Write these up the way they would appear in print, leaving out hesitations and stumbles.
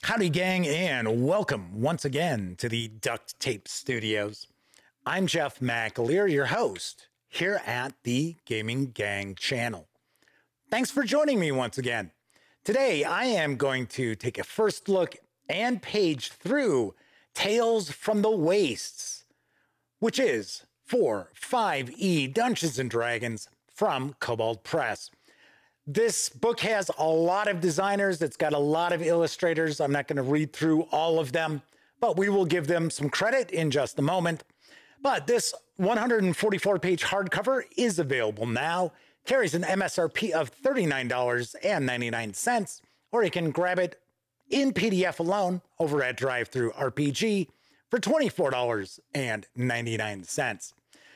Howdy, gang, and welcome once again to the Duct Tape Studios. I'm Jeff McAleer, your host here at the Gaming Gang channel. Thanks for joining me once again. Today, I am going to take a first look and page through Tales from the Wastes, which is for 5e Dungeons & Dragons from Kobold Press. This book has a lot of designers. It's got a lot of illustrators. I'm not going to read through all of them, but we will give them some credit in just a moment. But this 144-page hardcover is available now, carries an MSRP of $39.99, or you can grab it in PDF alone over at DriveThruRPG for $24.99.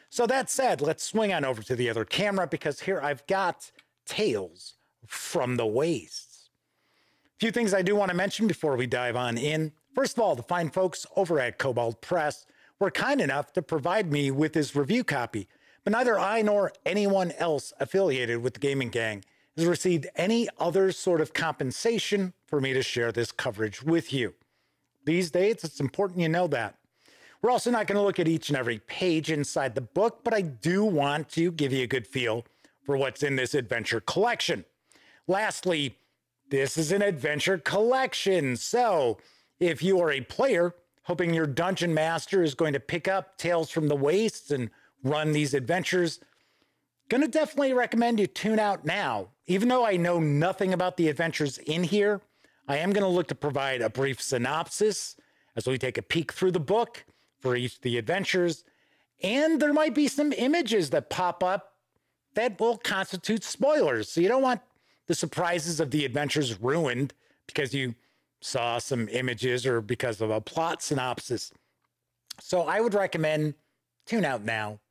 So that said, let's swing on over to the other camera because here I've got Tales from the Wastes. A few things I do want to mention before we dive on in. First of all, the fine folks over at Kobold Press were kind enough to provide me with this review copy, but neither I nor anyone else affiliated with the Gaming Gang has received any other sort of compensation for me to share this coverage with you. These days, it's important you know that. We're also not going to look at each and every page inside the book, but I do want to give you a good feel for what's in this adventure collection. Lastly, this is an adventure collection, so if you are a player hoping your dungeon master is going to pick up Tales from the Wastes and run these adventures, gonna definitely recommend you tune out now. Even though I know nothing about the adventures in here, I am gonna look to provide a brief synopsis as we take a peek through the book for each of the adventures, and there might be some images that pop up that will constitute spoilers. So you don't want the surprises of the adventures ruined because you saw some images or because of a plot synopsis. So I would recommend tune out now.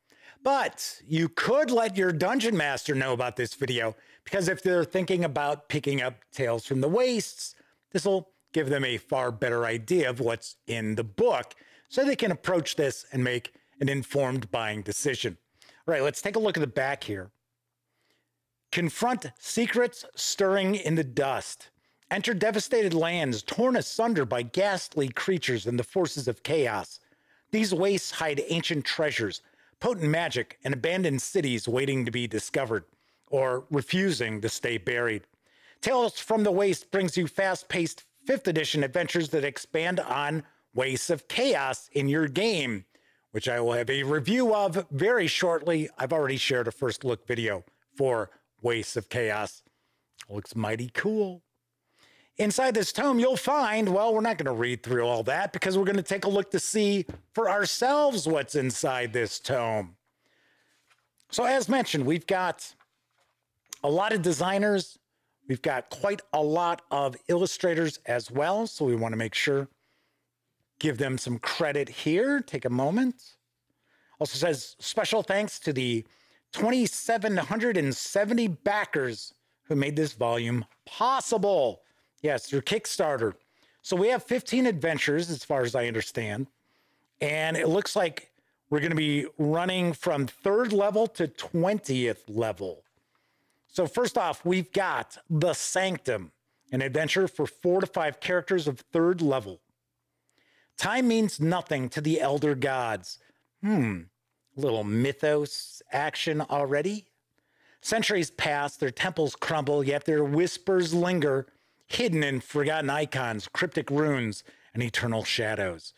But you could let your dungeon master know about this video because if they're thinking about picking up Tales from the Wastes, this will give them a far better idea of what's in the book so they can approach this and make an informed buying decision. All right, let's take a look at the back here. Confront secrets stirring in the dust. Enter devastated lands torn asunder by ghastly creatures and the forces of chaos. These wastes hide ancient treasures, potent magic, and abandoned cities waiting to be discovered, or refusing to stay buried. Tales from the Waste brings you fast-paced 5th edition adventures that expand on Wastes of Chaos in your game, which I will have a review of very shortly. I've already shared a first look video for Wastes of Chaos. Looks mighty cool. Inside this tome, you'll find, well, we're not going to read through all that because we're going to take a look to see for ourselves what's inside this tome. So as mentioned, we've got a lot of designers. We've got quite a lot of illustrators as well. So we want to make sure, give them some credit here. Take a moment. Also says special thanks to the 2,770 backers who made this volume possible. Yes, through Kickstarter. So we have 15 adventures as far as I understand. And it looks like we're going to be running from 3rd level to 20th level. So first off, we've got The Sanctum, an adventure for 4 to 5 characters of 3rd level. Time means nothing to the elder gods. Little mythos action already. Centuries pass, their temples crumble, yet their whispers linger, hidden in forgotten icons, cryptic runes, and eternal shadows.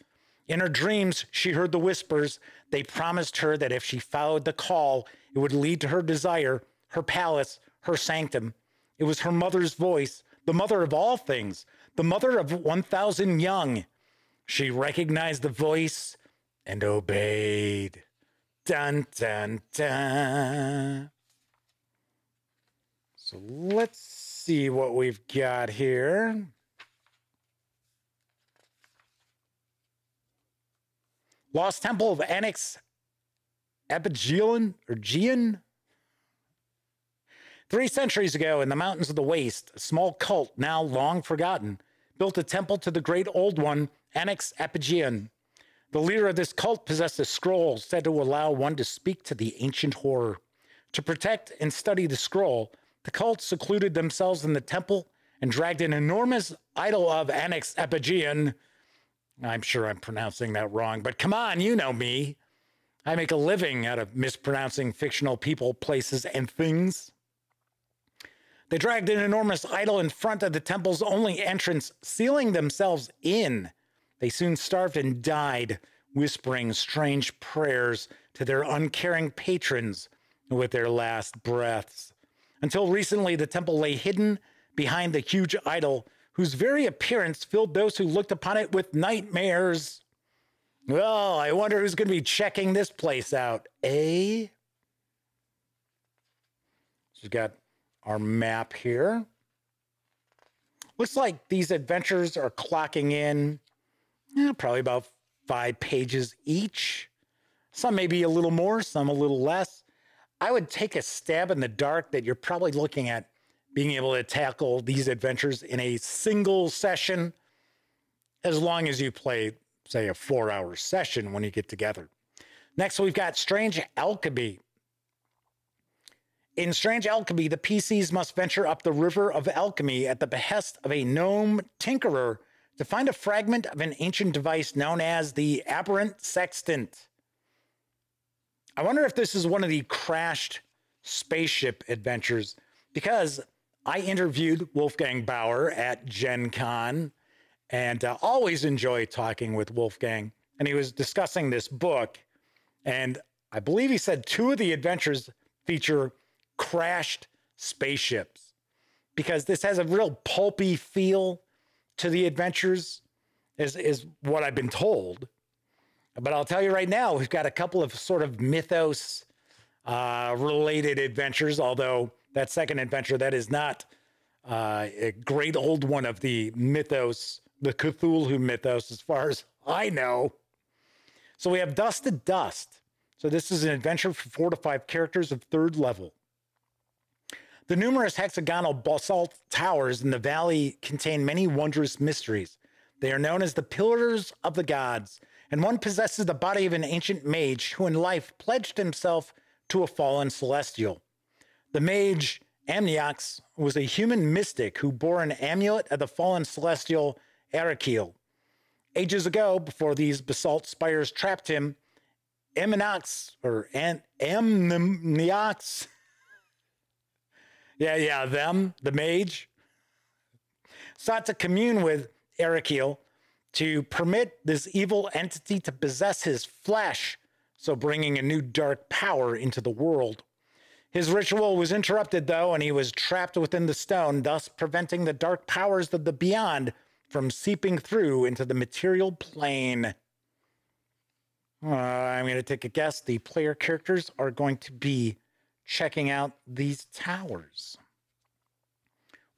In her dreams, she heard the whispers. They promised her that if she followed the call, it would lead to her desire, her palace, her sanctum. It was her mother's voice, the mother of all things, the mother of 1,000 young. She recognized the voice and obeyed. Dun, dun, dun. So let's see what we've got here. Lost Temple of Annex Epigeon or Gian. 3 centuries ago, in the mountains of the Waste, a small cult, now long forgotten, built a temple to the great old one, Annex Epigeon. The leader of this cult possessed a scroll said to allow one to speak to the ancient horror. To protect and study the scroll, the cult secluded themselves in the temple and dragged an enormous idol of Annex Epigean. I'm sure I'm pronouncing that wrong, but come on, you know me. I make a living out of mispronouncing fictional people, places, and things. They dragged an enormous idol in front of the temple's only entrance, sealing themselves in. They soon starved and died, whispering strange prayers to their uncaring patrons with their last breaths. Until recently, the temple lay hidden behind the huge idol, whose very appearance filled those who looked upon it with nightmares. Well, I wonder who's going to be checking this place out, eh? So we've got our map here. Looks like these adventures are clocking in probably about 5 pages each. Some maybe a little more, some a little less. I would take a stab in the dark that you're probably looking at being able to tackle these adventures in a single session, as long as you play, say, a 4-hour session when you get together. Next, we've got Strange Alchemy. In Strange Alchemy, the PCs must venture up the river of alchemy at the behest of a gnome tinkerer to find a fragment of an ancient device known as the Aberrant Sextant. I wonder if this is one of the crashed spaceship adventures, because I interviewed Wolfgang Bauer at Gen Con, and always enjoy talking with Wolfgang. And he was discussing this book, and I believe he said 2 of the adventures feature crashed spaceships, because this has a real pulpy feel to the adventures, is what I've been told. But I'll tell you right now, we've got a couple of sort of mythos related adventures, although that second adventure, that is not a great old one of the mythos, the Cthulhu mythos, as far as I know. So we have Dust to Dust. So this is an adventure for 4 to 5 characters of 3rd level. The numerous hexagonal basalt towers in the valley contain many wondrous mysteries. They are known as the Pillars of the Gods, and one possesses the body of an ancient mage who in life pledged himself to a fallen celestial. The mage Amniox was a human mystic who bore an amulet of the fallen celestial Erekiel. Ages ago, before these basalt spires trapped him, Amniox, the mage, sought to commune with Erekiel to permit this evil entity to possess his flesh, so bringing a new dark power into the world. His ritual was interrupted, though, and he was trapped within the stone, thus preventing the dark powers of the beyond from seeping through into the material plane. I'm going to take a guess. The player characters are going to be checking out these towers.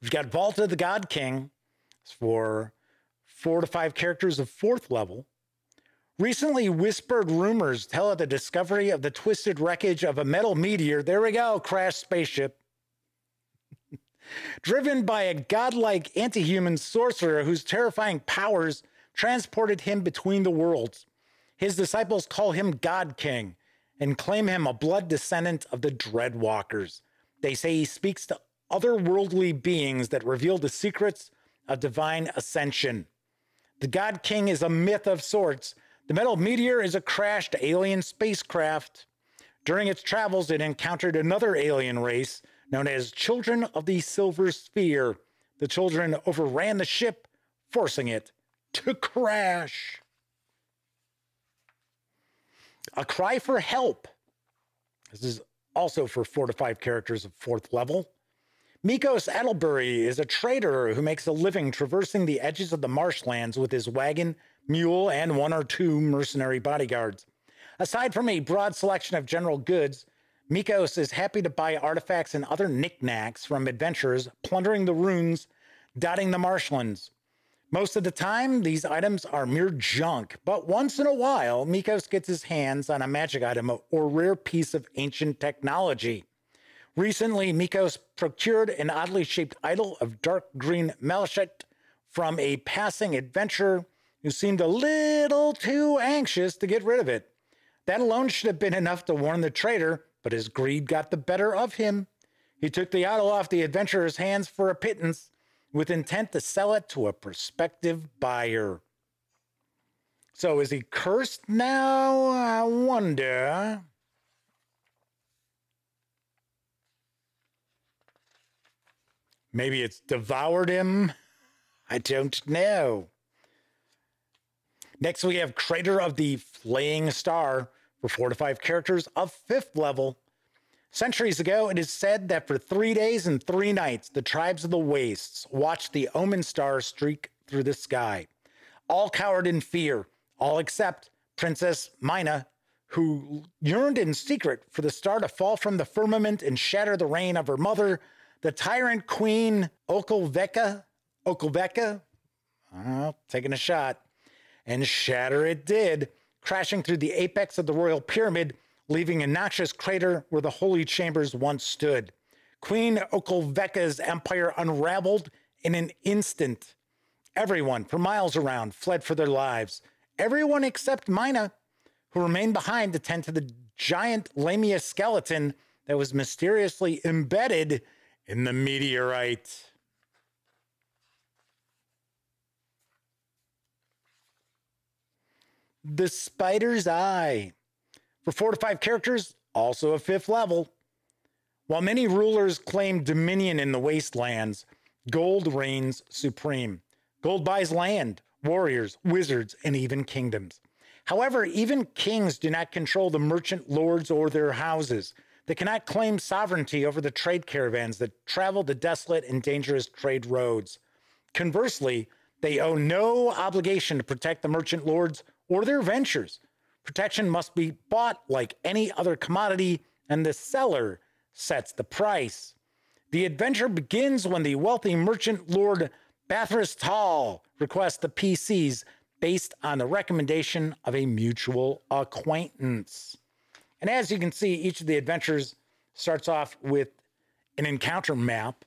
We've got Vault of the God King. It's for 4 to 5 characters of 4th level. Recently whispered rumors tell of the discovery of the twisted wreckage of a metal meteor. There we go, crashed spaceship. Driven by a godlike anti-human sorcerer whose terrifying powers transported him between the worlds. His disciples call him God King and claim him a blood descendant of the Dreadwalkers. They say he speaks to otherworldly beings that reveal the secrets of divine ascension. The God King is a myth of sorts. The metal meteor is a crashed alien spacecraft. During its travels, it encountered another alien race known as Children of the Silver Sphere. The children overran the ship, forcing it to crash. A Cry for Help. This is also for 4 to 5 characters of 4th level. Mikos Adelbury is a trader who makes a living traversing the edges of the marshlands with his wagon, mule, and 1 or 2 mercenary bodyguards. Aside from a broad selection of general goods, Mikos is happy to buy artifacts and other knickknacks from adventurers plundering the ruins dotting the marshlands. Most of the time, these items are mere junk, but once in a while, Mikos gets his hands on a magic item or rare piece of ancient technology. Recently, Mikos procured an oddly shaped idol of dark green malachite from a passing adventurer who seemed a little too anxious to get rid of it. That alone should have been enough to warn the trader, but his greed got the better of him. He took the idol off the adventurer's hands for a pittance, with intent to sell it to a prospective buyer. So is he cursed now? I wonder. Maybe it's devoured him? I don't know. Next, we have Crater of the Flaying Star for 4 to 5 characters of 5th level. Centuries ago, it is said that for 3 days and 3 nights, the tribes of the wastes watched the omen star streak through the sky. All cowered in fear, all except Princess Mina, who yearned in secret for the star to fall from the firmament and shatter the reign of her mother, the tyrant queen Okolveka, taking a shot, and shatter it did, crashing through the apex of the royal pyramid, leaving a noxious crater where the holy chambers once stood. Queen Okolveka's empire unraveled in an instant. Everyone for miles around fled for their lives. Everyone except Mina, who remained behind to tend to the giant Lamia skeleton that was mysteriously embedded in the meteorite. The Spider's Eye. For 4 to 5 characters, also a 5th level. While many rulers claim dominion in the wastelands, gold reigns supreme. Gold buys land, warriors, wizards, and even kingdoms. However, even kings do not control the merchant lords or their houses. They cannot claim sovereignty over the trade caravans that travel the desolate and dangerous trade roads. Conversely, they owe no obligation to protect the merchant lords or their ventures. Protection must be bought like any other commodity, and the seller sets the price. The adventure begins when the wealthy merchant lord Bathurst Hall requests the PCs based on the recommendation of a mutual acquaintance. And as you can see, each of the adventures starts off with an encounter map.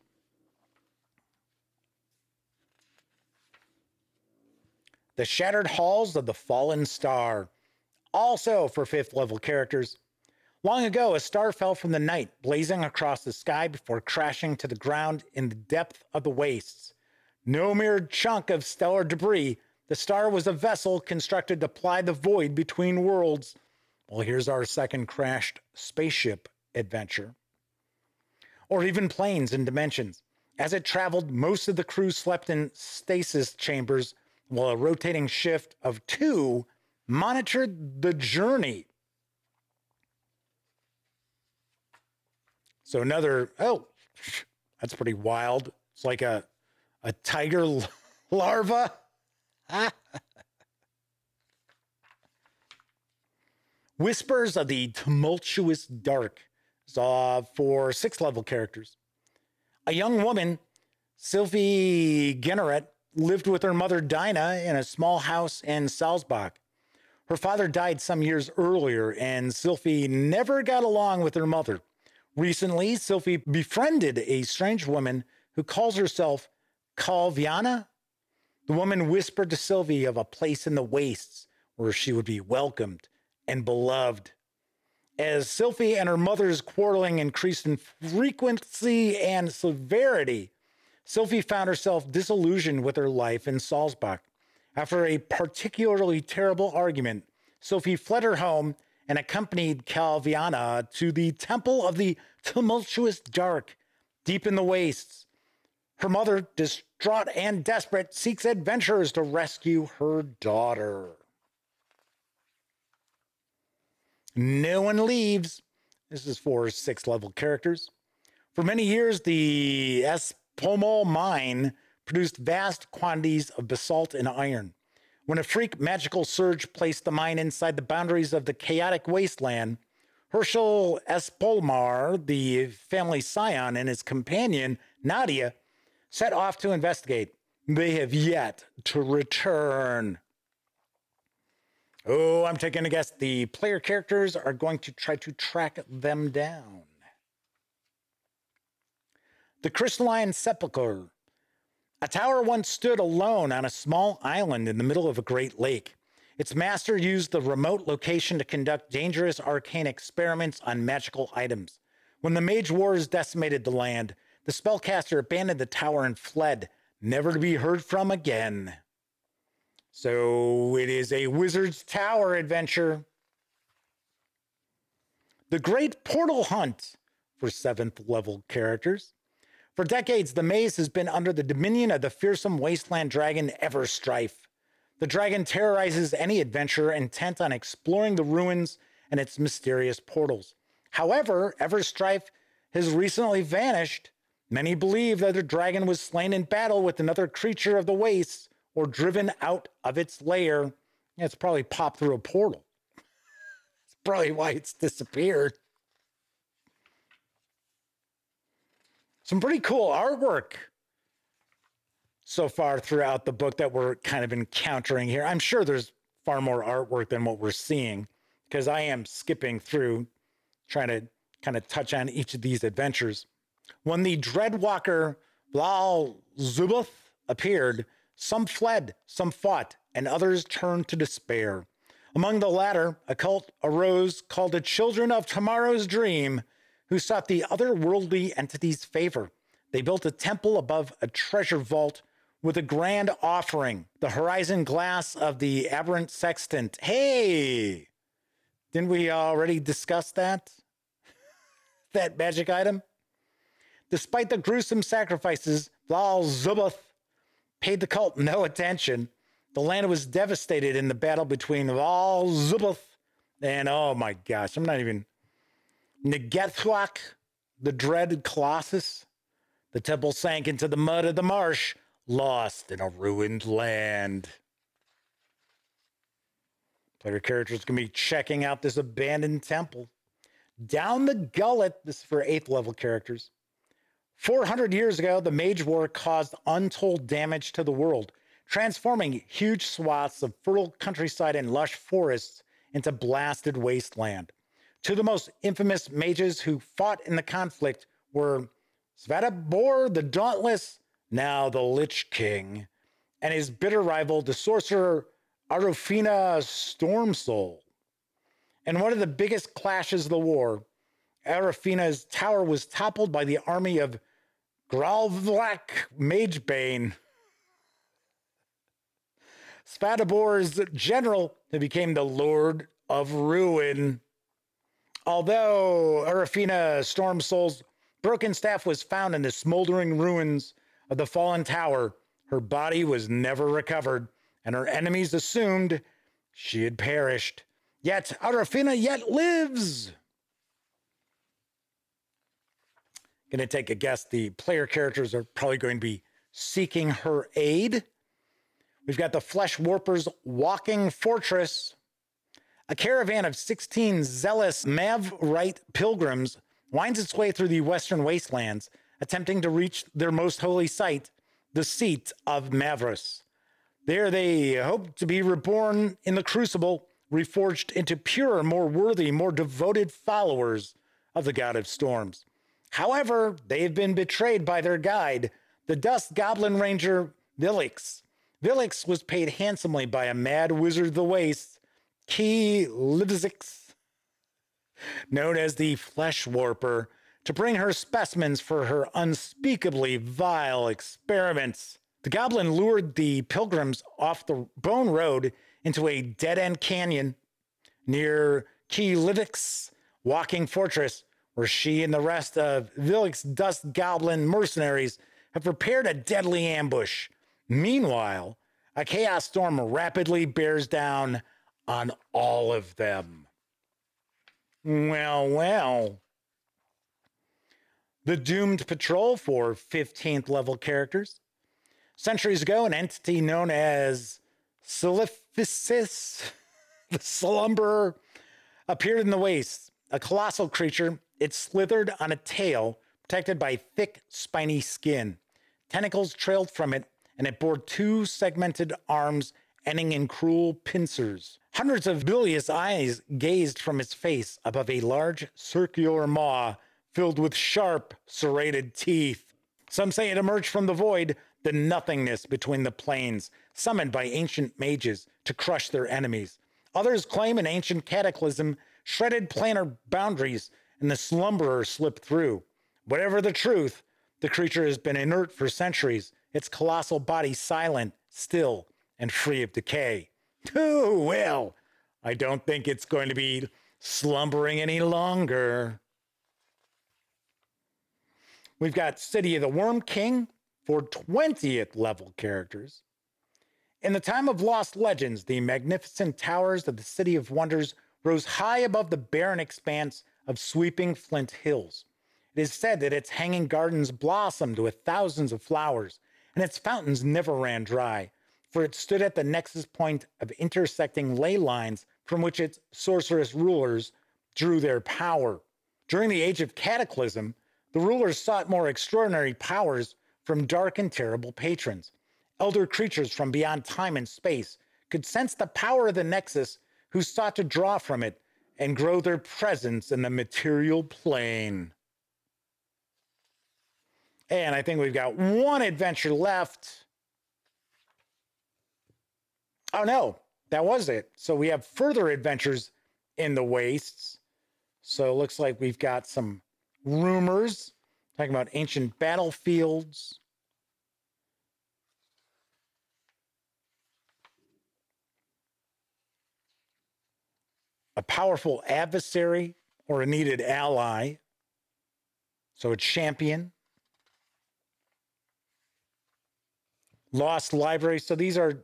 The Shattered Halls of the Fallen Star, also for 5th level characters. Long ago, a star fell from the night, blazing across the sky before crashing to the ground in the depth of the wastes. No mere chunk of stellar debris, the star was a vessel constructed to ply the void between worlds. Well, here's our second crashed spaceship adventure. Or even planes and dimensions. As it traveled, most of the crew slept in stasis chambers, while a rotating shift of 2 monitored the journey. So another, oh, that's pretty wild. It's like a tiger larva. Whispers of the Tumultuous Dark, for 6th level characters. A young woman, Sylvie Genneret, lived with her mother Dinah in a small house in Salzbach. Her father died some years earlier, and Sylvie never got along with her mother. Recently, Sylvie befriended a strange woman who calls herself Calviana. The woman whispered to Sylvie of a place in the wastes where she would be welcomed and beloved. As Sylvie and her mother's quarreling increased in frequency and severity, Sylvie found herself disillusioned with her life in Salzbach. After a particularly terrible argument, Sylvie fled her home and accompanied Calviana to the Temple of the Tumultuous Dark, deep in the wastes. Her mother, distraught and desperate, seeks adventurers to rescue her daughter. No One Leaves. This is for 6th level characters. For many years, the Espomol mine produced vast quantities of basalt and iron. When a freak magical surge placed the mine inside the boundaries of the chaotic wasteland, Herschel Espolmar, the family scion, and his companion, Nadia, set off to investigate. They have yet to return. Oh, I'm taking a guess. The player characters are going to try to track them down. The Crystalline Sepulchre. A tower once stood alone on a small island in the middle of a great lake. Its master used the remote location to conduct dangerous arcane experiments on magical items. When the mage wars decimated the land, the spellcaster abandoned the tower and fled, never to be heard from again. So it is a Wizard's Tower adventure. The Great Portal Hunt for 7th level characters. For decades, the maze has been under the dominion of the fearsome wasteland dragon Everstrife. The dragon terrorizes any adventurer intent on exploring the ruins and its mysterious portals. However, Everstrife has recently vanished. Many believe that the dragon was slain in battle with another creature of the wastes or driven out of its lair. It's probably popped through a portal. It's probably why it's disappeared. Some pretty cool artwork so far throughout the book that we're kind of encountering here. I'm sure there's far more artwork than what we're seeing, because I am skipping through, trying to kind of touch on each of these adventures. When the Dreadwalker Vlaal Zubuth appeared, some fled, some fought, and others turned to despair. Among the latter, a cult arose called the Children of Tomorrow's Dream, who sought the otherworldly entity's favor. They built a temple above a treasure vault with a grand offering, the horizon glass of the aberrant sextant. Hey! Didn't we already discuss that? That magic item? Despite the gruesome sacrifices, Vlaal Zubuth paid the cult no attention. The land was devastated in the battle between Vlaal Zubuth and, oh my gosh, I'm not even... Negethwak, the dread Colossus. The temple sank into the mud of the marsh, lost in a ruined land. Player characters can be checking out this abandoned temple. Down the Gullet, this is for 8th level characters. 400 years ago, the Mage War caused untold damage to the world, transforming huge swaths of fertile countryside and lush forests into blasted wasteland. Two of the most infamous mages who fought in the conflict were Svadabor the Dauntless, now the Lich King, and his bitter rival, the sorcerer Arufina Stormsoul. In one of the biggest clashes of the war, Arufina's tower was toppled by the army of Gralvlak Magebane. Svadabor's general, who became the Lord of Ruin. Although Arufina Stormsoul's broken staff was found in the smoldering ruins of the fallen tower, her body was never recovered, and her enemies assumed she had perished. Yet Arufina yet lives. Gonna take a guess. The player characters are probably going to be seeking her aid. We've got the Flesh Warper's Walking Fortress. A caravan of 16 zealous Mavrite pilgrims winds its way through the western wastelands, attempting to reach their most holy site, the seat of Mavrus. There they hope to be reborn in the crucible, reforged into purer, more worthy, more devoted followers of the God of Storms. However, they have been betrayed by their guide, the Dust Goblin Ranger Vilix. Vilix was paid handsomely by a mad wizard of the wastes, Key Livzix, known as the Flesh Warper, to bring her specimens for her unspeakably vile experiments. The goblin lured the pilgrims off the Bone Road into a dead-end canyon near Key Livzix's Walking Fortress, where she and the rest of Vilix's Dust Goblin mercenaries have prepared a deadly ambush. Meanwhile, a chaos storm rapidly bears down on all of them. Well, well. The Doomed Patrol for 15th level characters. Centuries ago, an entity known as Siliphysis, the Slumberer, appeared in the wastes. A colossal creature, it slithered on a tail protected by thick, spiny skin. Tentacles trailed from it, and it bore two segmented arms ending in cruel pincers. Hundreds of bilious eyes gazed from its face above a large circular maw filled with sharp, serrated teeth. Some say it emerged from the void, the nothingness between the planes, summoned by ancient mages to crush their enemies. Others claim an ancient cataclysm shredded planar boundaries and the slumberer slipped through. Whatever the truth, the creature has been inert for centuries its colossal body silent, still, and free of decay. Oh, well, I don't think it's going to be slumbering any longer. We've got City of the Worm King for 20th level characters. In the time of lost legends, the magnificent towers of the City of Wonders rose high above the barren expanse of sweeping flint hills. It is said that its hanging gardens blossomed with thousands of flowers, and its fountains never ran dry, for it stood at the nexus point of intersecting ley lines from which its sorceress rulers drew their power. During the Age of Cataclysm, the rulers sought more extraordinary powers from dark and terrible patrons. Elder creatures from beyond time and space could sense the power of the Nexus, who sought to draw from it and grow their presence in the material plane. And I think we've got one adventure left. Oh no, that was it. So we have further adventures in the wastes. So it looks like we've got some rumors talking about ancient battlefields. A powerful adversary or a needed ally. So a champion. Lost library. So these are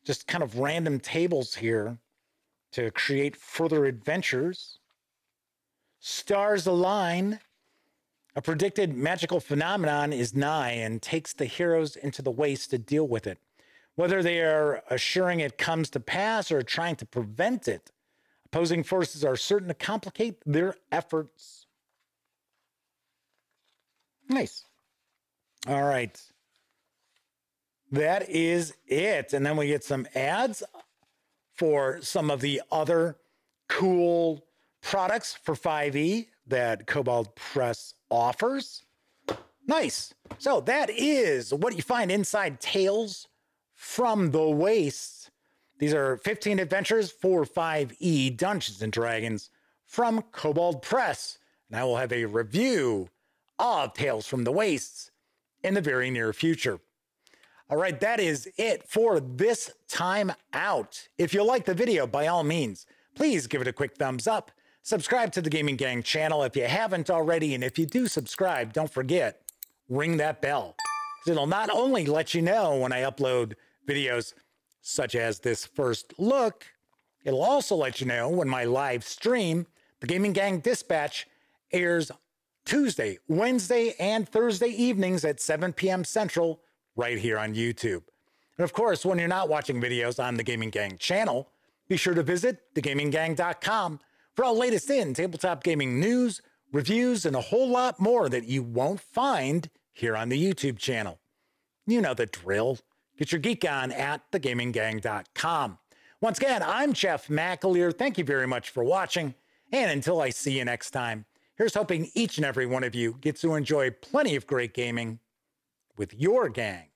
just kind of random tables here to create further adventures. Stars align. A predicted magical phenomenon is nigh and takes the heroes into the waste to deal with it. Whether they are assuring it comes to pass or trying to prevent it, opposing forces are certain to complicate their efforts. Nice. All right. That is it. And then we get some ads for some of the other cool products for 5e that Kobold Press offers. Nice. So that is what you find inside Tales from the Wastes. These are 15 adventures for 5e Dungeons and Dragons from Kobold Press. And I will have a review of Tales from the Wastes in the very near future. All right, that is it for this time out. If you like the video, by all means, please give it a quick thumbs up. Subscribe to the Gaming Gang channel if you haven't already. And if you do subscribe, don't forget, ring that bell. It'll not only let you know when I upload videos such as this first look, it'll also let you know when my live stream, the Gaming Gang Dispatch, airs Tuesday, Wednesday, and Thursday evenings at 7 p.m. Central, right here on YouTube. And of course, when you're not watching videos on the Gaming Gang channel, be sure to visit thegaminggang.com for all latest in tabletop gaming news, reviews, and a whole lot more that you won't find here on the YouTube channel. You know the drill. Get your geek on at thegaminggang.com. Once again, I'm Jeff McAleer. Thank you very much for watching. And until I see you next time, here's hoping each and every one of you gets to enjoy plenty of great gaming with your gang.